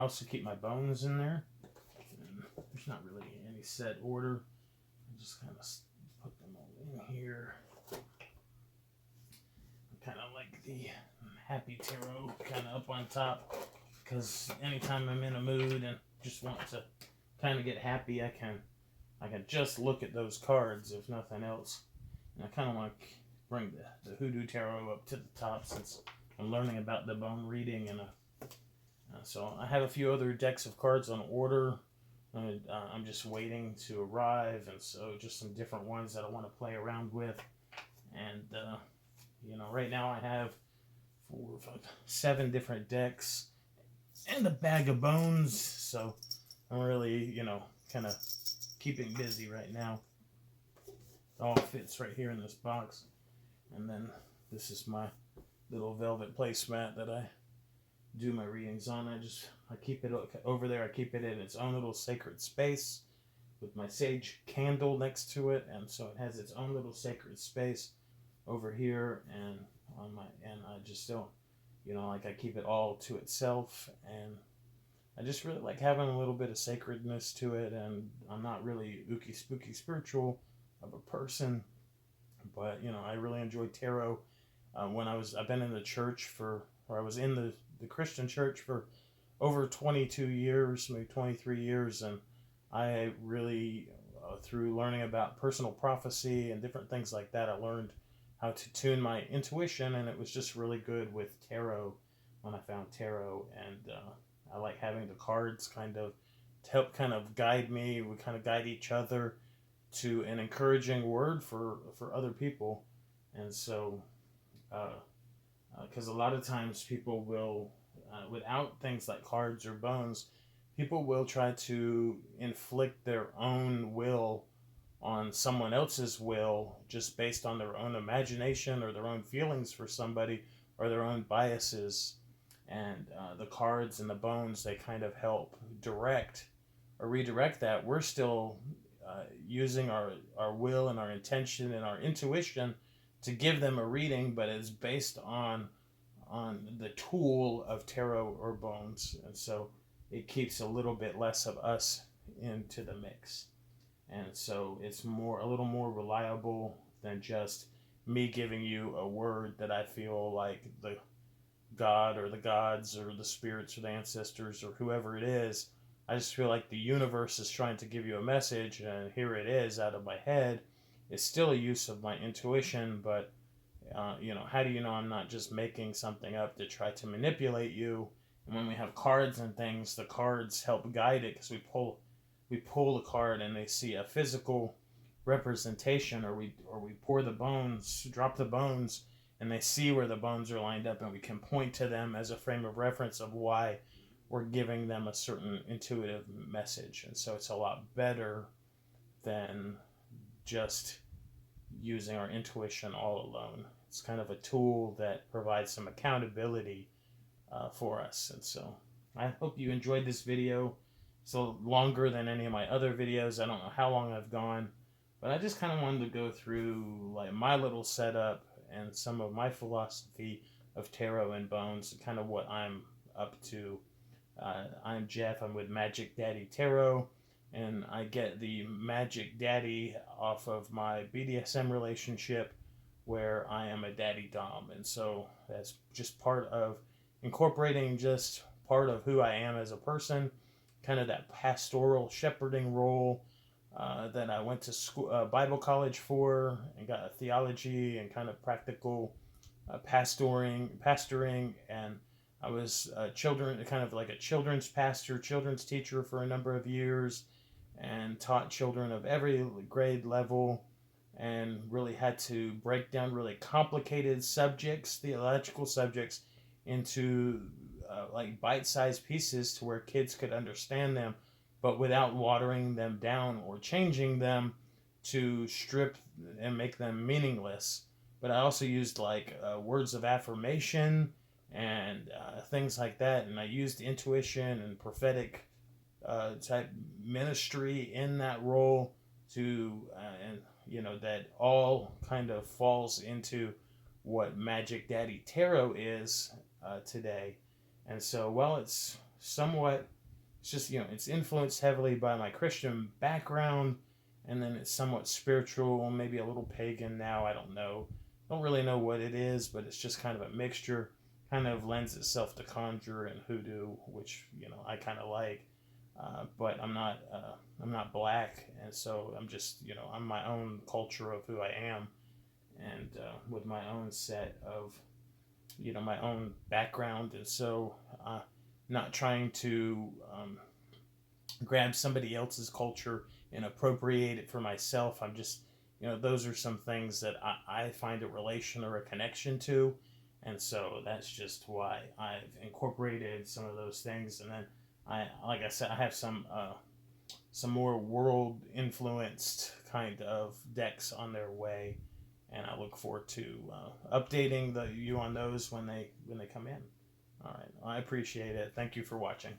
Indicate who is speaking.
Speaker 1: I also keep my bones in there. And there's not really any set order. I just kind of put them all in here. Kind of like the Happy Tarot kind of up on top, because anytime I'm in a mood and just want to kind of get happy, I can just look at those cards if nothing else. And I kind of want to bring the Hoodoo Tarot up to the top, since I'm learning about the bone reading, and so I have a few other decks of cards on order. I'm just waiting to arrive, and so just some different ones that I want to play around with. And right now I have 4, 5, 7 different decks and a bag of bones, so I'm really kind of keeping busy right now. It all fits right here in this box. And then this is my little velvet placemat that I do my readings on. I keep it over there. I keep it in its own little sacred space with my sage candle next to it, and so it has its own little sacred space over here, and I just don't, I keep it all to itself, and I just really like having a little bit of sacredness to it. And I'm not really ooky spooky spiritual of a person, but I really enjoy tarot. I've been in the church I was in the Christian church for over 22 years, maybe 23 years, and I really, through learning about personal prophecy and different things like that, I learned how to tune my intuition, and it was just really good with tarot when I found tarot. And I like having the cards kind of to help kind of guide me. We kind of guide each other to an encouraging word for other people. And so, because a lot of times people will, without things like cards or bones, people will try to inflict their own will on someone else's will, just based on their own imagination or their own feelings for somebody or their own biases. And the cards and the bones, they kind of help direct or redirect that. We're still using our will and our intention and our intuition to give them a reading, but it's based on the tool of tarot or bones. And so it keeps a little bit less of us into the mix. And so it's a little more reliable than just me giving you a word that I feel like the God or the gods or the spirits or the ancestors or whoever it is, I just feel like the universe is trying to give you a message, and here it is out of my head. It's still a use of my intuition, but how do you know I'm not just making something up to try to manipulate you? And when we have cards and things, the cards help guide it, because we pull the card and they see a physical representation, or we pour the bones, drop the bones, and they see where the bones are lined up, and we can point to them as a frame of reference of why we're giving them a certain intuitive message. And so it's a lot better than just using our intuition all alone. It's kind of a tool that provides some accountability for us. And so I hope you enjoyed this video. It's longer than any of my other videos. I don't know how long I've gone, but I just kind of wanted to go through like my little setup and some of my philosophy of tarot and bones, and kind of what I'm up to. I'm Jeff. I'm with Magic Daddy Tarot, and I get the Magic Daddy off of my BDSM relationship, where I am a daddy dom. And so that's just part of incorporating just part of who I am as a person, kind of that pastoral shepherding role that I went to school, Bible college for, and got a theology and kind of practical pastoring, and I was kind of like a children's pastor, children's teacher for a number of years, and taught children of every grade level, and really had to break down really complicated subjects, theological subjects, into like bite-sized pieces to where kids could understand them, but without watering them down or changing them to strip and make them meaningless. But I also used like words of affirmation and things like that, and I used intuition and prophetic type ministry in that role to and that all kind of falls into what Magic Daddy Tarot is today. And so, well, it's somewhat, it's just, it's influenced heavily by my Christian background, and then it's somewhat spiritual, maybe a little pagan now. I don't know. Don't really know what it is, but it's just kind of a mixture. Kind of lends itself to conjure and hoodoo, which I kind of like. But I'm not black, and so I'm just I'm my own culture of who I am, and with my own set of my own background, and so not trying to grab somebody else's culture and appropriate it for myself. I'm just those are some things that I find a relation or a connection to, and so that's just why I've incorporated some of those things. And then like I said, I have some more world influenced kind of decks on their way, and I look forward to updating you on those when they come in. All right, I appreciate it. Thank you for watching.